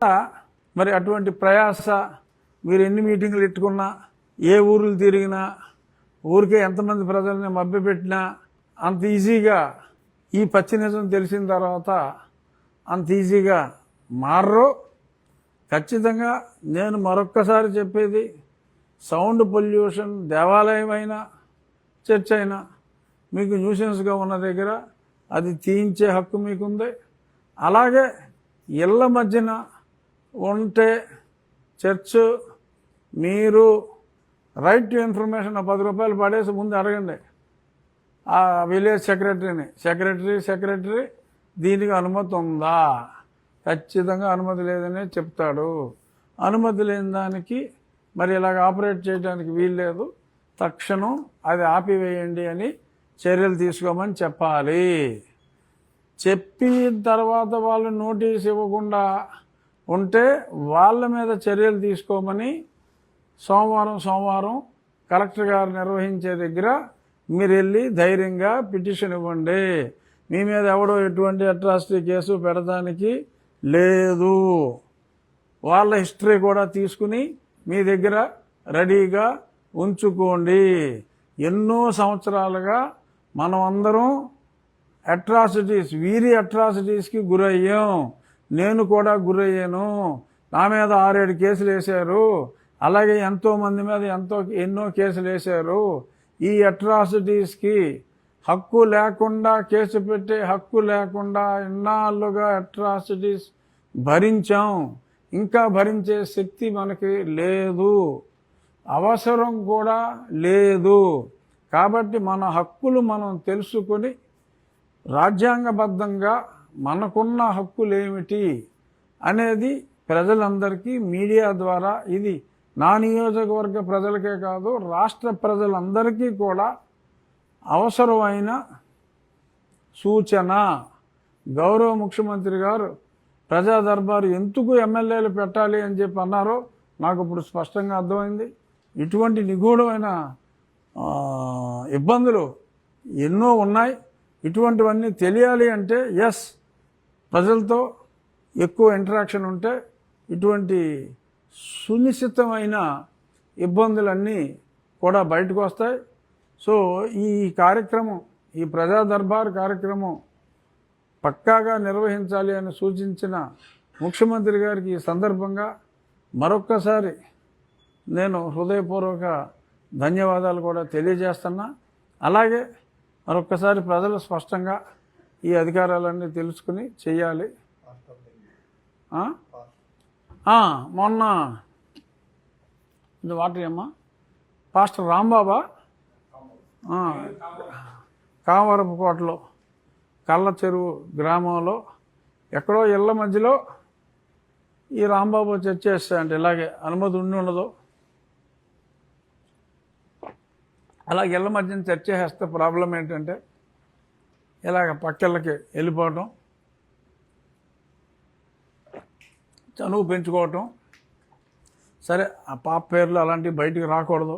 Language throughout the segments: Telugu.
మరి అటువంటి ప్రయాస మీరు ఎన్ని మీటింగులు పెట్టుకున్నా, ఏ ఊర్లు తిరిగినా, ఊరికే ఎంతమంది ప్రజల్ని మభ్యపెట్టినా అంత ఈజీగా ఈ పచ్చి నిజం తెలిసిన తర్వాత అంత ఈజీగా మారరు. ఖచ్చితంగా నేను మరొక్కసారి చెప్పేది, సౌండ్ పొల్యూషన్ దేవాలయం అయినా చర్చ్ అయినా మీకు న్యూసెన్స్గా ఉన్న దగ్గర అది తీయించే హక్కు మీకుంది. అలాగే ఇళ్ళ మధ్యన ఉంటే చర్చ్ మీరు రైట్ టు ఇన్ఫర్మేషన్ 10 రూపాయలు పడేసి ముందు అడగండి ఆ విలేజ్ సెక్రటరీ దీనికి అనుమతి ఉందా? ఖచ్చితంగా అనుమతి లేదనే చెప్తాడు. అనుమతి లేని దానికి మరి ఇలాగ ఆపరేట్ చేయడానికి వీల్లేదు, తక్షణం అది ఆపివేయండి అని చర్యలు తీసుకోమని చెప్పాలి. చెప్పిన తర్వాత వాళ్ళు నోటీస్ ఇవ్వకుండా ఉంటే వాళ్ళ మీద చర్యలు తీసుకోమని సోమవారం కలెక్టర్ గారు నిర్వహించే దగ్గర మీరు వెళ్ళి ధైర్యంగా పిటిషన్ ఇవ్వండి. మీ మీద ఎవడో ఎటువంటి అట్రాసిటీ కేసు పెడతానికి లేదు. వాళ్ళ హిస్టరీ కూడా తీసుకుని మీ దగ్గర రెడీగా ఉంచుకోండి. ఎన్నో సంవత్సరాలుగా మనం అందరం వీరి అట్రాసిటీస్కి గురయ్యాం. నేను కూడా గురయ్యాను. నా మీద 6-7 కేసులు వేశారు. అలాగే ఎంతోమంది మీద ఎన్నో కేసులు వేశారు. ఈ అట్రాసిటీస్కి హక్కు లేకుండా, కేసు పెట్టే హక్కు లేకుండా ఇన్నాళ్ళుగా అట్రాసిటీస్ భరించాం. ఇంకా భరించే శక్తి మనకి లేదు, అవసరం కూడా లేదు. కాబట్టి మన హక్కులు మనం తెలుసుకొని రాజ్యాంగబద్ధంగా మనకున్న హక్కులేమిటి అనేది ప్రజలందరికీ మీడియా ద్వారా, ఇది నా నియోజకవర్గ ప్రజలకే కాదు రాష్ట్ర ప్రజలందరికీ కూడా అవసరమైన సూచన. గౌరవ ముఖ్యమంత్రి గారు ప్రజా దర్బారు ఎందుకు ఎమ్మెల్యేలు పెట్టాలి అని చెప్పి అన్నారో నాకు ఇప్పుడు స్పష్టంగా అర్థమైంది. ఇటువంటి నిగూఢమైన ఇబ్బందులు ఎన్నో ఉన్నాయి. ఇటువంటివన్నీ తెలియాలి అంటే ప్రజలతో ఎక్కువ ఇంటరాక్షన్ ఉంటే ఇటువంటి సునిశ్చితమైన ఇబ్బందులన్నీ కూడా బయటకు వస్తాయి. సో ఈ కార్యక్రమం, ఈ ప్రజా దర్బార్ కార్యక్రమం పక్కాగా నిర్వహించాలి అని సూచించిన ముఖ్యమంత్రి గారికి ఈ సందర్భంగా మరొక్కసారి నేను హృదయపూర్వక ధన్యవాదాలు కూడా తెలియజేస్తున్నా. అలాగే మరొక్కసారి ప్రజలు స్పష్టంగా ఈ అధికారాలన్నీ తెలుసుకుని చెయ్యాలి. మొన్న ఇది వాటర్ అమ్మా పాస్టర్ రాంబాబా కామవరపుకోటలో కళ్ళ చెరువు గ్రామంలో ఎక్కడో ఇళ్ల మధ్యలో ఈ రాంబాబు చర్చ చేస్తాయంటే ఇలాగే అనుమతి ఉండదు. అలాగే ఇళ్ల మధ్యన చర్చ చేస్తే ప్రాబ్లం ఏంటంటే ఇలాగ పక్కెళ్ళకి వెళ్ళిపోవటం, చనువు పెంచుకోవటం. సరే ఆ పాప పేర్లు అలాంటివి బయటికి రాకూడదు,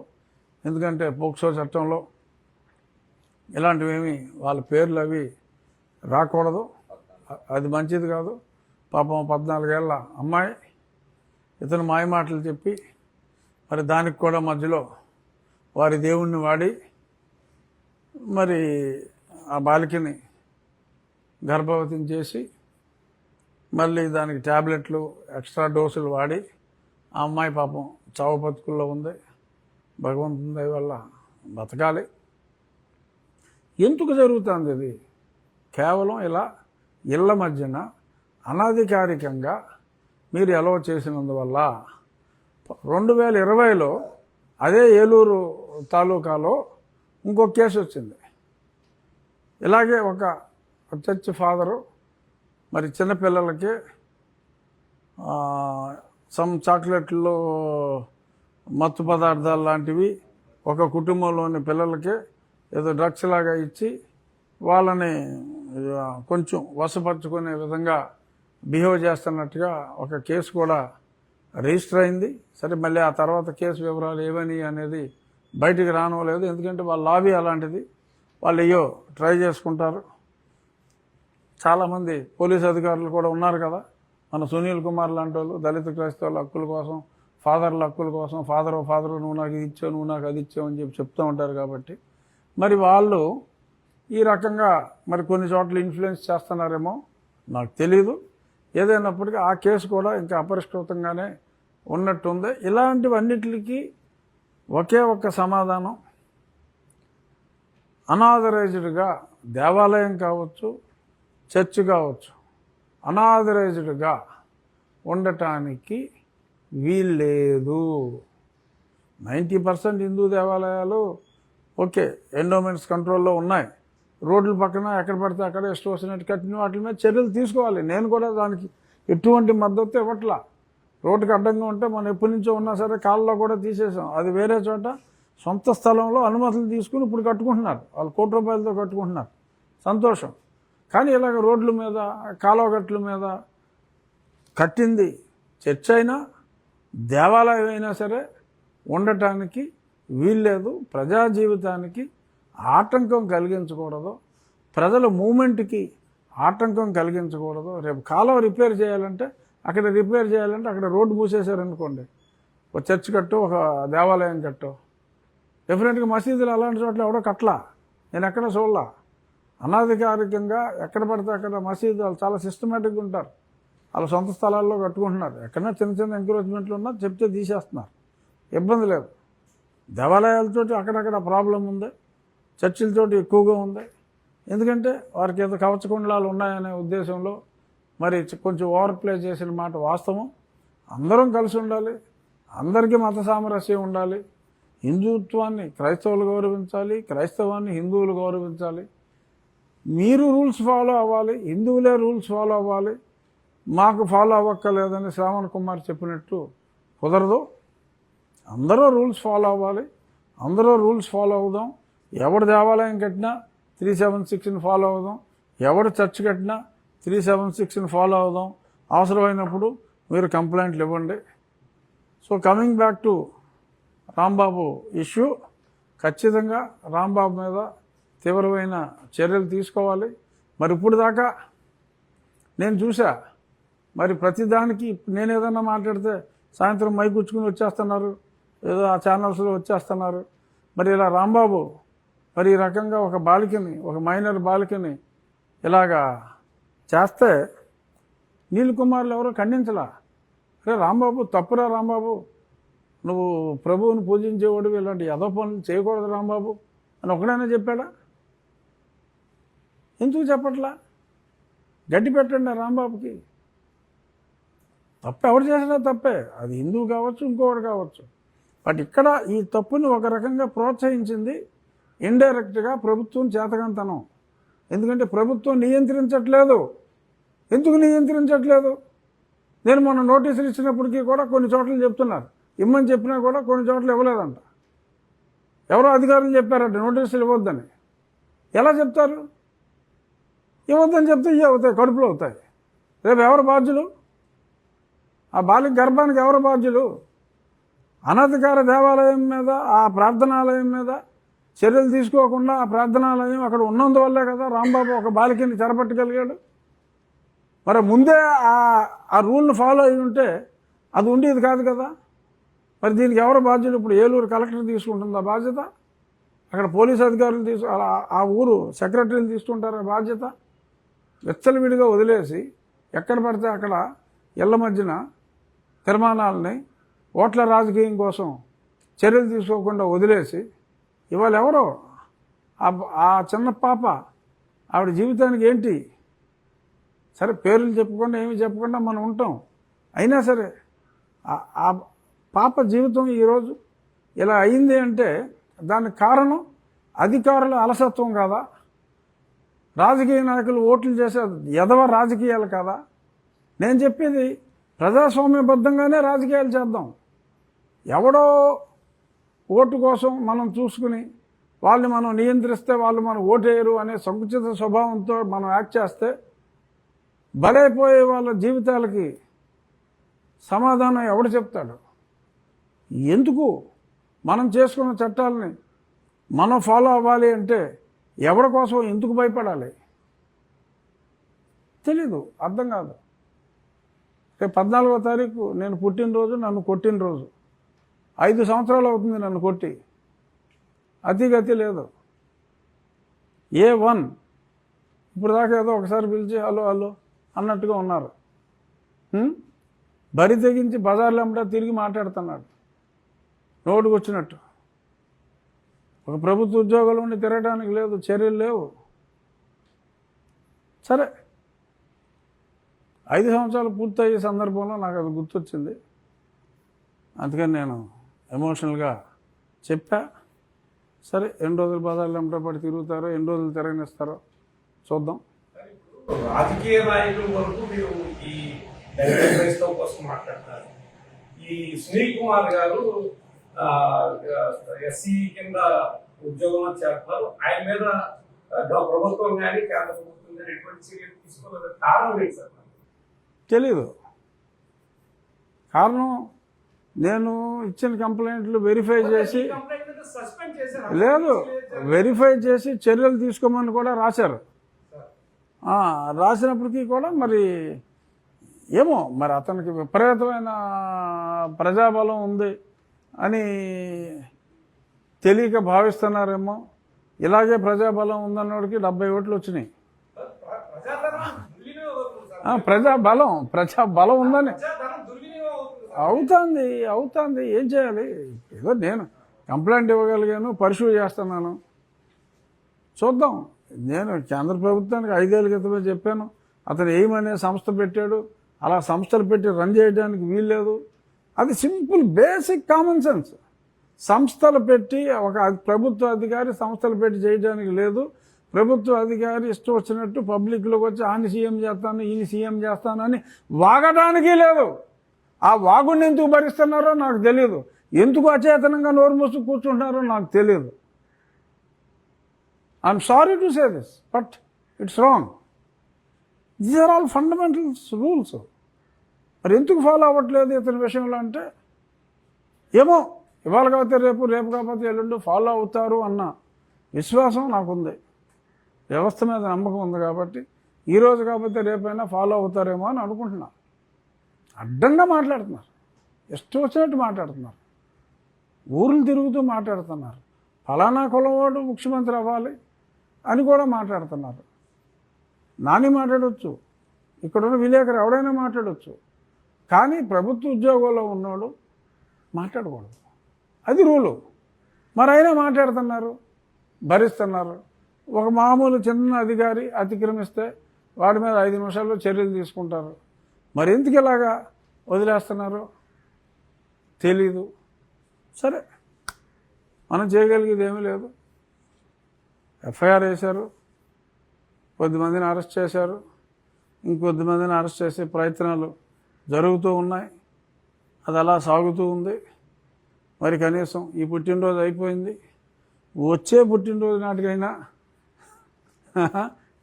ఎందుకంటే పోక్సో చట్టంలో ఇలాంటివేమి వాళ్ళ పేర్లు అవి రాకూడదు, అది మంచిది కాదు. పాపం 14 ఏళ్ల అమ్మాయి ఇతను మాయమాటలు చెప్పి మరి దానికి కూడా మధ్యలో వారి దేవుణ్ణి వాడి మరి ఆ బాలికని గర్భవతిని చేసి మళ్ళీ దానికి ట్యాబ్లెట్లు ఎక్స్ట్రా డోసులు వాడి ఆ అమ్మాయి పాపం చావు బతుకుల్లో ఉంది. భగవంతుని దయ వల్ల బతకాలి. ఎందుకు జరుగుతుంది ఇది? కేవలం ఇలా ఇళ్ల మధ్యన అనధికారికంగా మీరు ఎలవ చేసినందువల్ల. 2020లో అదే ఏలూరు తాలూకాలో ఇంకో కేసు వచ్చింది. ఇలాగే ఒక చర్చ్ ఫాదరు మరి చిన్నపిల్లలకి చాక్లెట్లు, మత్తు పదార్థాలు లాంటివి ఒక కుటుంబంలోని పిల్లలకి ఏదో డ్రగ్స్ లాగా ఇచ్చి వాళ్ళని కొంచెం వశపరుచుకునే విధంగా బిహేవ్ చేస్తున్నట్టుగా ఒక కేసు కూడా రిజిస్టర్ అయింది. సరే మళ్ళీ ఆ తర్వాత కేసు వివరాలు ఏమని అనేది బయటికి రానివ్వలేదు, ఎందుకంటే వాళ్ళ లాబీ అలాంటిది. వాళ్ళు అయ్యో ట్రై చేసుకుంటారు. చాలామంది పోలీసు అధికారులు కూడా ఉన్నారు కదా, మన సునీల్ కుమార్ లాంటి వాళ్ళు దళిత క్రైస్తవుల హక్కుల కోసం, ఫాదర్ల హక్కుల కోసం, ఫాదర్ నువ్వు నాకు ఇది ఇచ్చావు, నువ్వు నాకు అది ఇచ్చావు అని చెప్పి చెప్తూ ఉంటారు. కాబట్టి మరి వాళ్ళు ఈ రకంగా మరి కొన్ని చోట్ల ఇన్ఫ్లుయెన్స్ చేస్తున్నారేమో నాకు తెలీదు. ఏదైనప్పటికీ ఆ కేసు కూడా ఇంకా అపరిష్కృతంగానే ఉన్నట్టుంది. ఇలాంటివన్నిటికీ ఒకే ఒక్క సమాధానం, అనాథరైజ్డ్గా దేవాలయం కావచ్చు, చర్చ్ కావచ్చు, అనాథరైజ్డ్గా ఉండటానికి వీల్లేదు. 90% హిందూ దేవాలయాలు ఓకే ఎండోమెంట్స్ కంట్రోల్లో ఉన్నాయి. రోడ్ల పక్కన ఎక్కడ పడితే అక్కడ ఇష్టం వచ్చినట్టు కట్టిన వాటి మీద చర్యలు తీసుకోవాలి. నేను కూడా దానికి ఎటువంటి మద్దతు ఇవ్వట్లా. రోడ్డుకి అడ్డంగా ఉంటే మనం ఎప్పటి నుంచో ఉన్నా సరే కాళ్ళలో కూడా తీసేసాం. అది వేరే చోట సొంత స్థలంలో అనుమతులు తీసుకుని ఇప్పుడు కట్టుకుంటున్నారు. వాళ్ళు ₹1,00,00,000 కట్టుకుంటున్నారు, సంతోషం. కానీ ఇలాగ రోడ్ల మీద, కాలువగట్ల మీద కట్టింది చర్చ్ అయినా దేవాలయం అయినా సరే ఉండటానికి వీల్లేదు. ప్రజా జీవితానికి ఆటంకం కలిగించకూడదు, ప్రజల మూమెంట్కి ఆటంకం కలిగించకూడదు. రేపు కాలువ రిపేర్ చేయాలంటే అక్కడ రోడ్డు మూసేశారనుకోండి, ఒక చర్చ్ కట్టు, ఒక దేవాలయం కట్టు. డెఫినెట్గా మసీదులు అలాంటి చోట్ల ఎవడో కట్టలా, నేను ఎక్కడ చూడలా. అనాధికారికంగా ఎక్కడ పడితే అక్కడ మసీదు వాళ్ళు చాలా సిస్టమేటిక్గా ఉంటారు. వాళ్ళ సొంత స్థలాల్లో కట్టుకుంటున్నారు. ఎక్కడైనా చిన్న చిన్న ఎంకరేజ్మెంట్లు ఉన్నా చెప్తే తీసేస్తున్నారు, ఇబ్బంది లేదు. దేవాలయాలతోటి అక్కడక్కడ ప్రాబ్లం ఉంది, చర్చిలతోటి ఎక్కువగా ఉంది. ఎందుకంటే వారికి ఏదో కవచకుండలాలు ఉన్నాయనే ఉద్దేశంలో మరి కొంచెం ఓవర్ ప్లే చేసిన మాట వాస్తవం. అందరం కలిసి ఉండాలి, అందరికీ మత సామరస్యం ఉండాలి. హిందుత్వాన్ని క్రైస్తవులు గౌరవించాలి, క్రైస్తవాన్ని హిందువులు గౌరవించాలి. మీరు రూల్స్ ఫాలో అవ్వాలి, హిందువులే రూల్స్ ఫాలో అవ్వాలి, మాకు ఫాలో అవ్వక్కర్లేదని శ్రావణ్ కుమార్ చెప్పినట్టు కుదరదు. అందరూ రూల్స్ ఫాలో అవ్వాలి, అందరూ రూల్స్ ఫాలో అవుదాం. ఎవడు దేవాలయం కట్టినా 376ని ఫాలో అవుదాం, ఎవడు చర్చ్ కట్టినా 376ని ఫాలో అవుదాం. అవసరమైనప్పుడు మీరు కంప్లైంట్లు ఇవ్వండి. So coming back to Rambabu issue, ఖచ్చితంగా రాంబాబు మీద తీవ్రమైన చర్యలు తీసుకోవాలి. మరి ఇప్పుడు దాకా నేను చూసా, మరి ప్రతిదానికి నేను ఏదన్నా మాట్లాడితే సాయంత్రం మైకుచ్చుకుని వచ్చేస్తున్నారు, ఏదో ఆ ఛానల్స్లో వచ్చేస్తున్నారు. మరి ఇలా రాంబాబు మరి ఈ రకంగా ఒక బాలికని, ఒక మైనర్ బాలికని ఇలాగా చేస్తే నీల్ కుమార్లు ఎవరో ఖండించలా. అరే రాంబాబు తప్పురా రాంబాబు, నువ్వు ప్రభువుని పూజించేవాడు, ఇలాంటి యదో పనులు చేయకూడదు రాంబాబు అని ఒకడైనా చెప్పాడా? ఎందుకు చెప్పట్లా? గడ్డి పెట్టండి రాంబాబుకి. తప్పు ఎవరు చేసినా తప్పే, అది హిందువు కావచ్చు, ఇంకొకటి కావచ్చు. బట్ ఇక్కడ ఈ తప్పుని ఒక రకంగా ప్రోత్సహించింది ఇండైరెక్ట్గా ప్రభుత్వం చేతకంతనం. ఎందుకంటే ప్రభుత్వం నియంత్రించట్లేదు. ఎందుకు నియంత్రించట్లేదు? నేను మొన్న నోటీసులు ఇచ్చినప్పటికీ కూడా కొన్ని చోట్ల చెప్తున్నారు, ఇమ్మని చెప్పినా కూడా కొన్ని చోట్ల ఇవ్వలేదంట. ఎవరో అధికారులు చెప్పారంట నోటీసులు ఇవ్వద్దని. ఎలా చెప్తారు? ఇవ్వద్దని చెప్తే ఇవి అవుతాయి, కడుపులో అవుతాయి. రేపు ఎవరు బాధ్యులు? ఆ బాలిక గర్భానికి ఎవరు బాధ్యులు? అనధికార దేవాలయం మీద, ఆ ప్రార్థనాలయం మీద చర్యలు తీసుకోకుండా ఆ ప్రార్థనాలయం అక్కడ ఉన్నందువల్లే కదా రాంబాబు ఒక బాలికని చెరపట్టగలిగాడు. మరి ముందే ఆ రూల్ని ఫాలో అయి ఉంటే అది ఉండేది కాదు కదా. మరి దీనికి ఎవరు బాధ్యులు? ఇప్పుడు ఏలూరు కలెక్టర్ తీసుకుంటుందా బాధ్యత? అక్కడ పోలీస్ అధికారులు ఆ ఊరు సెక్రటరీలు తీసుకుంటారా బాధ్యత? విచ్చలవిడిగా వదిలేసి ఎక్కడ పడితే అక్కడ ఇళ్ల మధ్యన తీర్మానాలని ఓట్ల రాజకీయం కోసం చర్యలు తీసుకోకుండా వదిలేసి ఇవాళ ఎవరో ఆ చిన్న పాప, ఆవిడ జీవితానికి ఏంటి? సరే పేర్లు చెప్పకుండా ఏమి చెప్పకుండా మనం ఉంటాం. అయినా సరే ఆ పాప జీవితం ఈరోజు ఇలా అయింది అంటే దానికి కారణం అధికారుల అలసత్వం కాదా? రాజకీయ నాయకులు ఓట్లు చేసే ఎదవ రాజకీయాలు కాదా? నేను చెప్పేది ప్రజాస్వామ్యబద్ధంగానే రాజకీయాలు చేద్దాం. ఎవడో ఓటు కోసం మనం చూసుకుని వాళ్ళని మనం నియంత్రిస్తే వాళ్ళు మనం ఓటేయరు అనే సంకుచిత స్వభావంతో మనం యాక్ట్ చేస్తే బలైపోయే వాళ్ళ జీవితాలకి సమాధానం ఎవడు చెప్తాడు? ఎందుకు మనం చేసుకున్న చట్టాలని మనం ఫాలో అవ్వాలి అంటే ఎవరి కోసం ఎందుకు భయపడాలి? తెలీదు, అర్థం కాదు. రేపు 14వ తారీఖు నేను పుట్టినరోజు, నన్ను కొట్టిన రోజు. 5 సంవత్సరాలు అవుతుంది నన్ను కొట్టి. అతిగతి లేదు. A1 ఇప్పుడు దాకా ఏదో ఒకసారి పిలిచి హలో హలో అన్నట్టుగా ఉన్నారు. బరి తెగించి బజార్లో అమ్మటా తిరిగి మాట్లాడుతున్నాడు నోటుకు వచ్చినట్టు. ఒక ప్రభుత్వ ఉద్యోగాలు ఉండి తిరగడానికి లేదు, చర్యలు లేవు. సరే, 5 సంవత్సరాలు పూర్తయ్యే సందర్భంలో నాకు అది గుర్తొచ్చింది. అందుకని నేను ఎమోషనల్గా చెప్పా. సరే, ఎన్ని రోజులు బజార్లు అమ్మటా పడి తిరుగుతారో, ఎన్ని రోజులు తిరగనిస్తారో చూద్దాం. రాజకీయ నాయకుల వరకు మీరు ఈ దళిత క్రైస్తవ కోసం మాట్లాడతారు. ఈ సునీల్ కుమార్ గారు ఎస్సీ కింద ఉద్యోగంలో చేస్తారు. ఆయన మీద ప్రభుత్వం కానీ కేంద్ర ప్రభుత్వం కానీ ఎటువంటి చర్యలు తీసుకోలేదు. కారణం ఏంటి సార్? తెలీదు కారణం. నేను ఇచ్చిన కంప్లైంట్లు వెరిఫై చేసి లేదు, వెరిఫై చేసి చర్యలు తీసుకోమని కూడా రాశారు. రాసినప్పటికీ కూడా మరి ఏమో, మరి అతనికి విపరీతమైన ప్రజాబలం ఉంది అని తెలియక భావిస్తున్నారేమో. ఇలాగే ప్రజాబలం ఉందన్నోడికి 70 ఓట్లు వచ్చినాయి. ప్రజాబలం ఉందని అవుతుంది. ఏం చేయాలి? ఏదో నేను కంప్లైంట్ ఇవ్వగలిగాను, పర్సూ చేస్తున్నాను. చూద్దాం. నేను కేంద్ర ప్రభుత్వానికి 5 ఏళ్ళ క్రితమే చెప్పాను, అతను ఏమనే సంస్థ పెట్టాడు, అలా సంస్థలు పెట్టి రన్ చేయడానికి వీల్లేదు. అది సింపుల్ బేసిక్ కామన్ సెన్స్. సంస్థలు పెట్టి ఒక ప్రభుత్వ అధికారి సంస్థలు పెట్టి చేయడానికి లేదు. ప్రభుత్వ అధికారి ఇష్టం వచ్చినట్టు పబ్లిక్లోకి వచ్చి ఆయన సీఎం చేస్తాను, ఈయన సీఎం చేస్తాను అని వాగడానికి లేదు. ఆ వాగుని ఎందుకు భరిస్తున్నారో నాకు తెలియదు. ఎందుకు అచేతనంగా నోరు మూసుకు కూర్చుంటున్నారో నాకు తెలియదు. I'm sorry to say this, but it's wrong. These are all fundamentals rules. మరి ఎందుకు ఫాలో అవ్వట్లేదు ఇతని విషయంలో అంటే, ఏమో ఇవాళ కాకపోతే రేపు, రేపు కాకపోతే ఎల్లుండి ఫాలో అవుతారు అన్న విశ్వాసం నాకుంది. వ్యవస్థ మీద నమ్మకం ఉంది కాబట్టి ఈరోజు కాకపోతే రేపైనా ఫాలో అవుతారేమో అని అనుకుంటున్నా. అడ్డంగా మాట్లాడుతున్నారు, ఇష్టం వచ్చినట్టు మాట్లాడుతున్నారు, ఊర్లు తిరుగుతూ మాట్లాడుతున్నారు. ఫలానా కులవాడు ముఖ్యమంత్రి అవ్వాలి అని కూడా మాట్లాడుతున్నారు. నాని మాట్లాడవచ్చు, ఇక్కడున్న విలేకరు ఎవడైనా మాట్లాడవచ్చు. కానీ ప్రభుత్వ ఉద్యోగంలో ఉన్నవాడు మాట్లాడకూడదు. అది రూలు. మరి అయినా మాట్లాడుతున్నారు, భరిస్తున్నారు. ఒక మామూలు చిన్న అధికారి అతిక్రమిస్తే వాడి మీద 5 నిమిషాల్లో చర్యలు తీసుకుంటారు. మరి ఎందుకు ఇలాగా వదిలేస్తున్నారు తెలీదు. సరే, మనం చేయగలిగేది ఏమీ లేదు. ఎఫ్ఐఆర్ వేశారు, కొద్దిమందిని అరెస్ట్ చేశారు, ఇంకొద్దిమందిని అరెస్ట్ చేసే ప్రయత్నాలు జరుగుతూ ఉన్నాయి. అది అలా సాగుతూ ఉంది. మరి కనీసం ఈ పుట్టినరోజు అయిపోయింది, వచ్చే పుట్టినరోజు నాటికైనా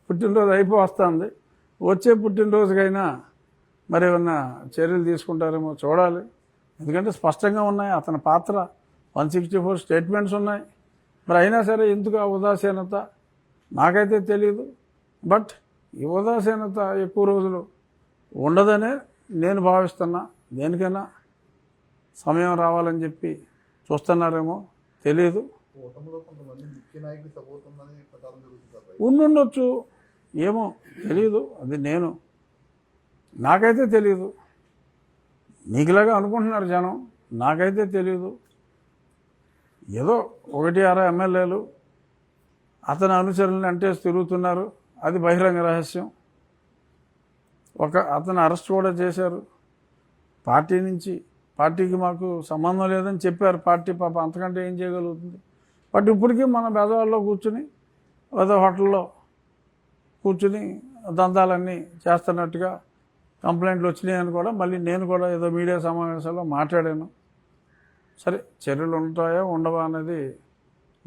పుట్టినరోజు అయిపోతుంది, వచ్చే పుట్టినరోజుకైనా మరి ఏమన్నా చర్యలు తీసుకుంటారేమో చూడాలి. ఎందుకంటే స్పష్టంగా ఉన్నాయి అతని పాత్ర. 164 స్టేట్మెంట్స్ ఉన్నాయి. మరి అయినా సరే ఎందుకు ఆ ఉదాసీనత నాకైతే తెలియదు. బట్ ఈ ఉదాసీనత ఎక్కువ రోజులు ఉండదనే నేను భావిస్తున్నా. దేనికైనా సమయం రావాలని చెప్పి చూస్తున్నారేమో తెలియదు. ఉండుండొచ్చు, ఏమో తెలియదు. అది నాకైతే తెలియదు. నీకులాగా అనుకుంటున్నారు జనం, నాకైతే తెలియదు. ఏదో 1-6 ఎమ్మెల్యేలు అతని అనుచరులను అంటేసి తిరుగుతున్నారు, అది బహిరంగ రహస్యం. అతను అరెస్ట్ కూడా చేశారు. పార్టీ నుంచి, పార్టీకి మాకు సంబంధం లేదని చెప్పారు. పార్టీ పాప అంతకంటే ఏం చేయగలుగుతుంది? బట్ ఇప్పటికీ మన బెదవాళ్ళలో కూర్చుని ఏదో హోటల్లో కూర్చుని దందాలన్నీ చేస్తున్నట్టుగా కంప్లైంట్లు వచ్చినాయని కూడా మళ్ళీ నేను కూడా ఏదో మీడియా సమావేశాల్లో మాట్లాడాను. సరే, చర్యలు ఉంటాయో ఉండవా అనేది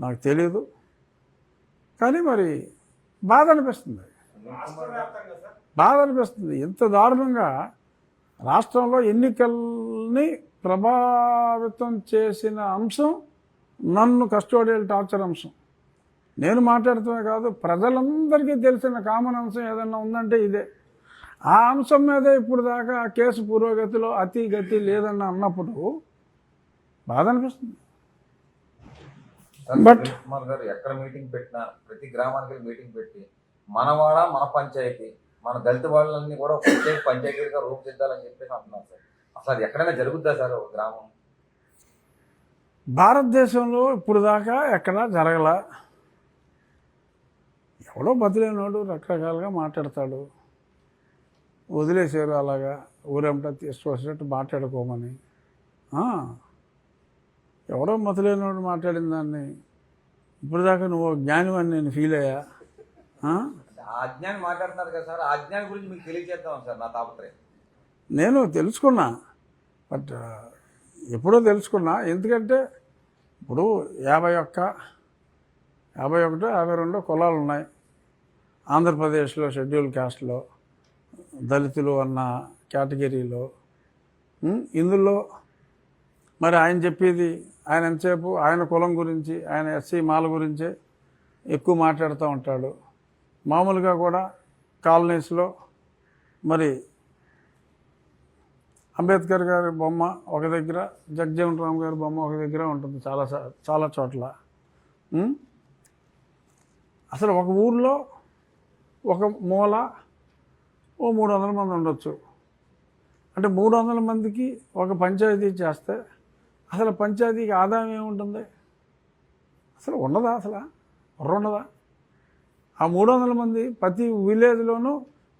నాకు తెలియదు. కానీ మరి బాధ అనిపిస్తుంది. ఇంత దారుణంగా రాష్ట్రంలో ఎన్నికల్ని ప్రభావితం చేసిన అంశం నన్ను కస్టోడియల్ టార్చర్ అంశం. నేను మాట్లాడుతున్నా కాదు, ప్రజలందరికీ తెలిసిన కామన్ అంశం ఏదన్నా ఉందంటే ఇదే. ఆ అంశం మీదే ఇప్పుడు దాకా ఆ కేసు పురోగతిలో అతి గతి లేదని అన్నప్పుడు బాధ అనిపిస్తుంది. బట్ కుమార్ గారు ఎక్కడ మీటింగ్ పెట్టినా ప్రతి గ్రామానికి వెళ్ళి మీటింగ్ పెట్టి మనవాడ మన పంచాయతీ మన దళిత వాళ్ళని కూడా ఒక ప్రత్యేక పంచాయతీగా రూపుదిద్దాలని చెప్పేసి అంటున్నారు సార్. అసలు అది ఎక్కడైనా జరుగుద్దా సార్ ఒక గ్రామం? భారతదేశంలో ఇప్పుడు దాకా ఎక్కడా జరగల. ఎవడో బతిలేనోడు రకరకాలుగా మాట్లాడతాడు, వదిలేసారు అలాగా ఊరంతా తీసుకొచ్చినట్టు మాట్లాడుకోమని. ఎవడో మతలేనోడు మాట్లాడిన దాన్ని ఇప్పుడు దాకా నువ్వు జ్ఞానం అని నేను ఫీల్ అయ్యా. ఆ అజ్ఞాని మాట్లాడుతున్నారు కదా సార్, ఆ అజ్ఞాని గురించి మీకు తెలియజేద్దాం సార్ నా తాపత్రయం. నేను తెలుసుకున్నా, బట్ ఎప్పుడో తెలుసుకున్నా. ఎందుకంటే ఇప్పుడు 51 కులాలు ఉన్నాయి ఆంధ్రప్రదేశ్లో. షెడ్యూల్ కాస్ట్లో దళితులు అన్న కేటగిరీలో. ఇందులో మరి ఆయన చెప్పేది, ఆయన ఎంతసేపు ఆయన కులం గురించి, ఆయన ఎస్సీ మాల గురించే ఎక్కువ మాట్లాడుతూ ఉంటాడు. మామూలుగా కూడా కాలనీస్లో మరి అంబేద్కర్ గారి బొమ్మ ఒక దగ్గర, జగజీవన్ రామ్ గారి బొమ్మ ఒక దగ్గర ఉంటుంది చాలా చోట్ల. అసలు ఒక ఊర్లో ఒక మూల 300 మంది ఉండొచ్చు. అంటే 300 మందికి ఒక పంచాయతీ చేస్తే అసలు పంచాయతీకి ఆదాయం ఏముంటుంది? అసలు ఉండదా? అసలు ఉండదా? ఆ 300 మంది ప్రతి విలేజ్లోనూ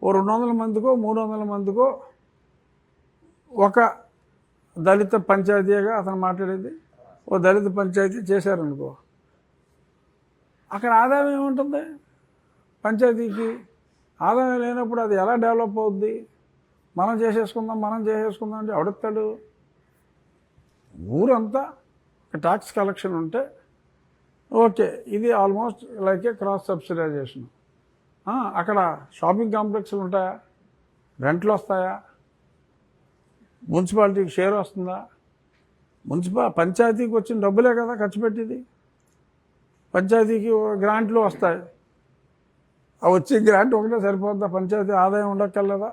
200 మందికో 300 మందికో ఒక దళిత పంచాయతీగా అతను మాట్లాడేది. ఓ దళిత పంచాయతీ చేశారనుకో, అక్కడ ఆదాయం ఏముంటుంది? పంచాయతీకి ఆదాయం లేనప్పుడు అది ఎలా డెవలప్ అవుద్ది? మనం చేసేసుకుందాం అంటే ఎవడెత్తాడు? ఊరంతా ట్యాక్స్ కలెక్షన్ ఉంటే ఓకే, ఇది ఆల్మోస్ట్ లైక్ ఏ క్రాస్ సబ్సిడైజేషన్. అక్కడ షాపింగ్ కాంప్లెక్స్లు ఉంటాయా? రెంట్లు వస్తాయా? మున్సిపాలిటీకి షేర్ వస్తుందా? పంచాయతీకి వచ్చిన డబ్బులే కదా ఖర్చు పెట్టేది. పంచాయతీకి గ్రాంట్లు వస్తాయి. ఆ వచ్చే గ్రాంట్ ఒకటే సరిపోద్దా? పంచాయతీ ఆదాయం ఉండక్కర్లేదా?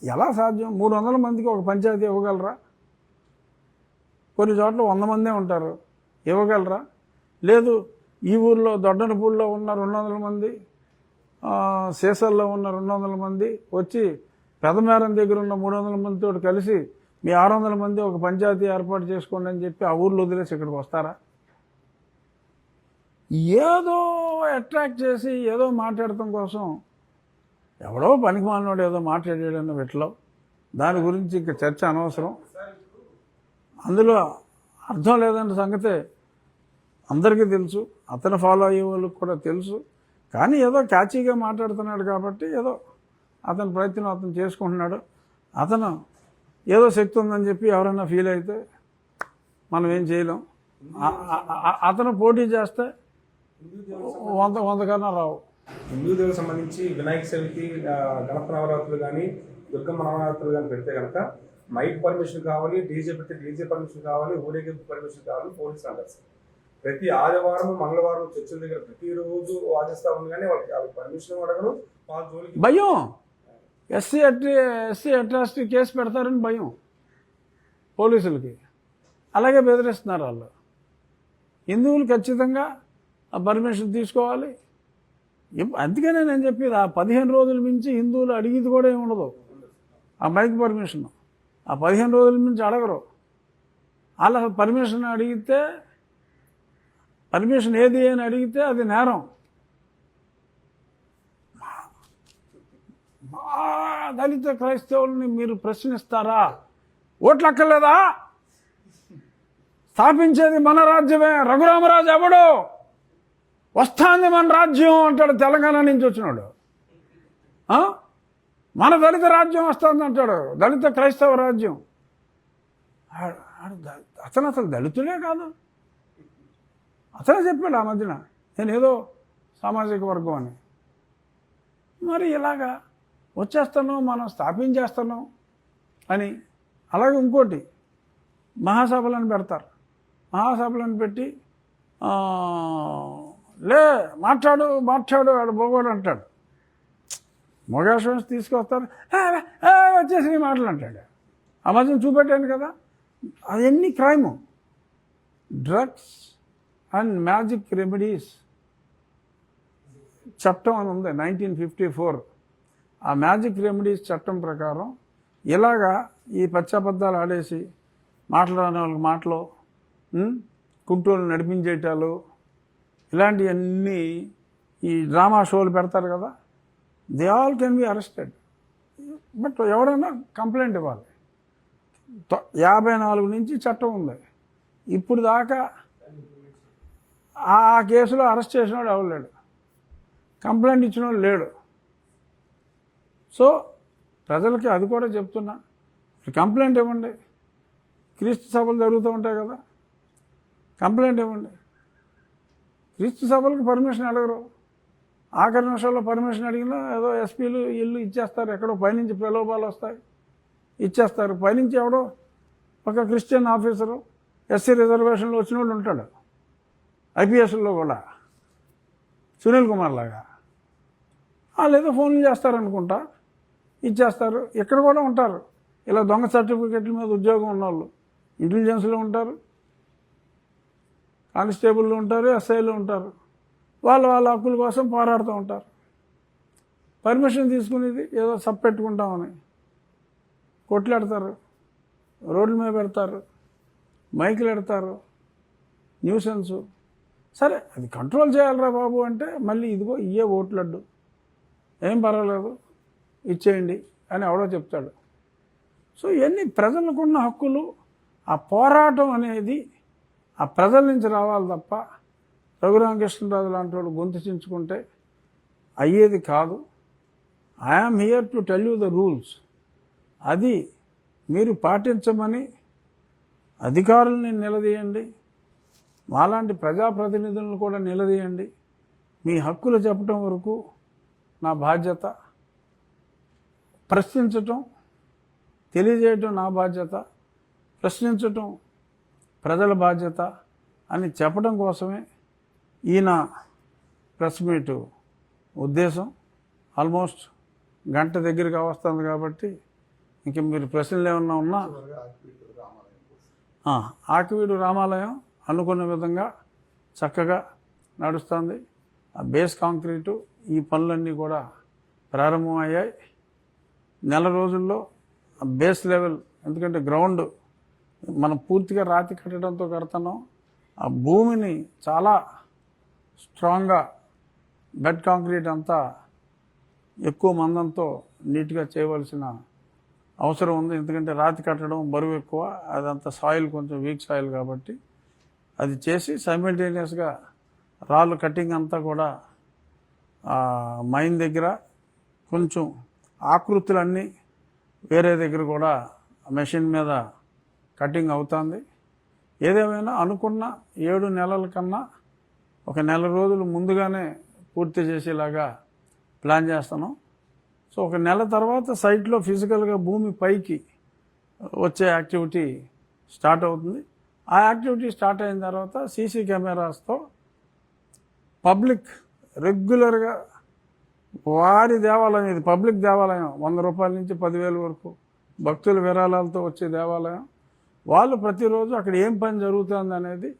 ఎలా సాధ్యం? 300 మందికి ఒక పంచాయతీ ఇవ్వగలరా? కొన్ని చోట్ల 100 మందే ఉంటారు, ఇవ్వగలరా? లేదు, ఈ ఊర్లో దొడ్డనపూడిలో ఉన్న 200 మంది, సీసల్లో ఉన్న 200 మంది వచ్చి పెదమేరం దగ్గర ఉన్న 300 మందితో కలిసి మీ 600 మంది ఒక పంచాయతీ ఏర్పాటు చేసుకోండి అని చెప్పి ఆ ఊర్లో వదిలేసి ఇక్కడికి వస్తారా? ఏదో అట్రాక్ట్ చేసి ఏదో మాట్లాడటం కోసం ఎవడో పనికి మాలినోడు ఏదో మాట్లాడాడన్న వీటిలో దాని గురించి ఇంకా చర్చ అనవసరం. అందులో అర్థం లేదన్న సంగతే అందరికీ తెలుసు, అతను ఫాలో అయ్యే వాళ్ళకి కూడా తెలుసు. కానీ ఏదో క్యాచీగా మాట్లాడుతున్నాడు కాబట్టి ఏదో అతని ప్రయత్నం అతను చేసుకుంటున్నాడు. అతను ఏదో శక్తి ఉందని చెప్పి ఎవరైనా ఫీల్ అయితే మనం ఏం చేయలేం. అతను పోటీ చేస్తే 100 కన్నా రావు. హిందూ దేవులకు సంబంధించి వినాయక చవితి, గణప నవరాత్రులు కానీ, దుర్గమ్మ నవరాత్రులు కానీ పెడితే కనుక మైక్ పర్మిషన్ కావాలి, డీజే పెడితే డీజే పర్మిషన్ కావాలి, ఊరేగింపు పర్మిషన్ కావాలి, పోలీసులు అంటారు సార్. ప్రతి ఆదివారం మంగళవారం చర్చిల దగ్గర ప్రతిరోజు వాదిస్తూ ఉంది, కానీ వాళ్ళకి పర్మిషన్ అడగరు. వాళ్ళ జోలికి భయం, ఎస్సీ అట్రాసిటీ కేసు పెడతారని భయం పోలీసులకి. అలాగే బెదిరిస్తున్నారు వాళ్ళు. హిందువులు ఖచ్చితంగా ఆ పర్మిషన్ తీసుకోవాలి. అందుకనే నేను చెప్పేది, ఆ 15 రోజుల మించి హిందువులు అడిగేది కూడా ఏమి ఉండదు. ఆ మైక్ పర్మిషన్ ఆ 15 రోజుల మించి అడగరు. అలా పర్మిషన్ అడిగితే, పర్మిషన్ ఏది అని అడిగితే అది నేరం. మా దళిత క్రైస్తవుల్ని మీరు ప్రశ్నిస్తారా? ఓట్లు అక్కర్లేదా? స్థాపించేది మన రాజ్యమే. రఘురామరాజు ఎవడు? వస్తాంది మన రాజ్యం అంటాడు, తెలంగాణ నుంచి వచ్చినాడు. మన దళిత రాజ్యం వస్తుంది అంటాడు, దళిత క్రైస్తవ రాజ్యం. అతను అసలు దళితుడే కాదు. అతనే చెప్పాడు ఆ మధ్యన, నేను ఏదో సామాజిక వర్గం అని. మరి ఇలాగా వచ్చేస్తాను, మనం స్థాపించేస్తాను అని. అలాగే ఇంకోటి, మహాసభలను పెడతారు. మహాసభలను పెట్టి మాట్లాడు వాడు బొగోడు అంటాడు. మొగాషన్స్ తీసుకొస్తారు, వచ్చేసి మాటలు అంటాడు. ఆ మధ్యన చూపెట్టాను కదా, అవన్నీ crime. Drugs and magic remedies చట్టం అని ఉంది 1954. ఆ మ్యాజిక్ రెమెడీస్ చట్టం ప్రకారం ఇలాగా ఈ పచ్చబద్దాలు ఆడేసి మాట్లాడని వాళ్ళకి మాటలు, కుంటూరు నడిపించేటాలు, ఇలాంటివన్నీ ఈ డ్రామా షోలు పెడతారు కదా, they all can be arrested. But ఎవరైనా కంప్లైంట్ ఇవ్వాలి. 54 నుంచి చట్టం ఉంది. ఇప్పుడు దాకా ఆ కేసులో అరెస్ట్ చేసినవాడు ఎవరు లేడు, కంప్లైంట్ ఇచ్చినవాడు లేడు. సో ప్రజలకి అది కూడా చెప్తున్నా, కంప్లైంట్ ఇవ్వండి. క్రీస్తు సభలు జరుగుతూ ఉంటాయి కదా, కంప్లైంట్ ఇవ్వండి. క్రీస్తు సభలకు పర్మిషన్ అడగరు, ఆఖరి నిమిషాల్లో పర్మిషన్ అడిగినా ఏదో ఎస్పీలు ఇల్లు ఇచ్చేస్తారు, ఎక్కడో పైనుంచి ప్రలోభాలు వస్తాయి, ఇచ్చేస్తారు. పైనుంచి ఎవడో ఒక క్రిస్టియన్ ఆఫీసరు ఎస్సీ రిజర్వేషన్లో వచ్చిన వాళ్ళు ఉంటాడు, ఐపీఎస్లో కూడా, సునీల్ కుమార్ లాగా. వాళ్ళు ఏదో ఫోన్లు చేస్తారనుకుంటా, ఇచ్చేస్తారు. ఇక్కడ కూడా ఉంటారు ఇలా దొంగ సర్టిఫికెట్ల మీద ఉద్యోగం ఉన్నవాళ్ళు, ఇంటెలిజెన్స్లో ఉంటారు, కానిస్టేబుల్లో ఉంటారు, ఎస్ఐలో ఉంటారు. వాళ్ళ హక్కుల కోసం పోరాడుతూ ఉంటారు. పర్మిషన్ తీసుకునేది ఏదో పెట్టుకుంటామని కొట్లాడతారు, రోడ్ల మీద పెడతారు, మైకులు పెడతారు, న్యూసెన్సు. సరే అది కంట్రోల్ చేయాలరా బాబు అంటే మళ్ళీ ఇదిగో ఇయ్యే ఓట్లడ్డు, ఏం పర్వాలేదు ఇచ్చేయండి అని ఎవడో చెప్తాడు. సో ఇవన్నీ ప్రజలకున్న హక్కులు. ఆ పోరాటం అనేది ఆ ప్రజల నుంచి రావాలి తప్ప రఘురామకృష్ణరాజు లాంటి వాడు గొంతు చించుకుంటే అయ్యేది కాదు. I am here to tell you the rules. అది మీరు పాటించమని అధికారులని నిలదీయండి, మాలాంటి ప్రజాప్రతినిధులను కూడా నిలదీయండి. మీ హక్కులు చెప్పడం వరకు నా బాధ్యత, ప్రశ్నించటం తెలియజేయటం నా బాధ్యత, ప్రశ్నించటం ప్రజల బాధ్యత అని చెప్పడం కోసమే ఈయన ప్రెస్ మీటు ఉద్దేశం. ఆల్మోస్ట్ గంట దగ్గరికి వస్తుంది కాబట్టి ఇంక మీరు ప్రశ్నలు ఏమన్నా ఉన్నా. ఆకివీడు రామాలయం అనుకున్న విధంగా చక్కగా నడుస్తుంది. ఆ బేస్ కాంక్రీటు ఈ పనులన్నీ కూడా ప్రారంభమయ్యాయి. నెల రోజుల్లో ఆ బేస్ లెవెల్, ఎందుకంటే గ్రౌండ్ మనం పూర్తిగా రాతి కట్టడంతో కడుతున్నాం. ఆ భూమిని చాలా స్ట్రాంగ్గా బెడ్ కాంక్రీట్ అంతా ఎక్కువ మందంతో నీట్గా చేయవలసిన అవసరం ఉంది. ఎందుకంటే రాతి కట్టడం బరువు ఎక్కువ, అదంతా సాయిల్ కొంచెం వీక్ సాయిల్ కాబట్టి అది చేసి సైమిల్టేనియస్గా రాళ్ళు కటింగ్ అంతా కూడా మైన్ దగ్గర కొంచెం ఆకృతులన్నీ వేరే దగ్గర కూడా మెషిన్ మీద కటింగ్ అవుతుంది. ఏదేమైనా అనుకున్న 7 నెలల కన్నా ఒక నెల రోజులు ముందుగానే పూర్తి చేసేలాగా ప్లాన్ చేస్తున్నాం. సో ఒక నెల తర్వాత సైట్లో ఫిజికల్గా భూమి పైకి వచ్చే యాక్టివిటీ స్టార్ట్ అవుతుంది. ఆ యాక్టివిటీ స్టార్ట్ అయిన తర్వాత సీసీ కెమెరాస్తో పబ్లిక్ రెగ్యులర్గా వారి దేవాలయం, ఇది పబ్లిక్ దేవాలయం, 100 రూపాయల నుంచి 10,000 వరకు భక్తుల విరాళాలతో వచ్చే దేవాలయం. వాళ్ళు ప్రతిరోజు అక్కడ ఏం పని జరుగుతుంది అనేది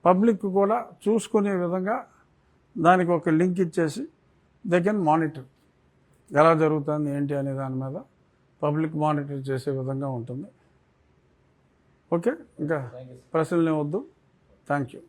పబ్లిక్ కూడా చూసుకునే విధంగా దానికి ఒక లింక్ ఇచ్చేసి దే కెన్ మానిటర్ ఎలా జరుగుతుంది ఏంటి అనే దాని మీద పబ్లిక్ మానిటర్ చేసే విధంగా ఉంటుంది. ఓకే, ఇంకా ప్రశ్నలు వద్దు. Thank you.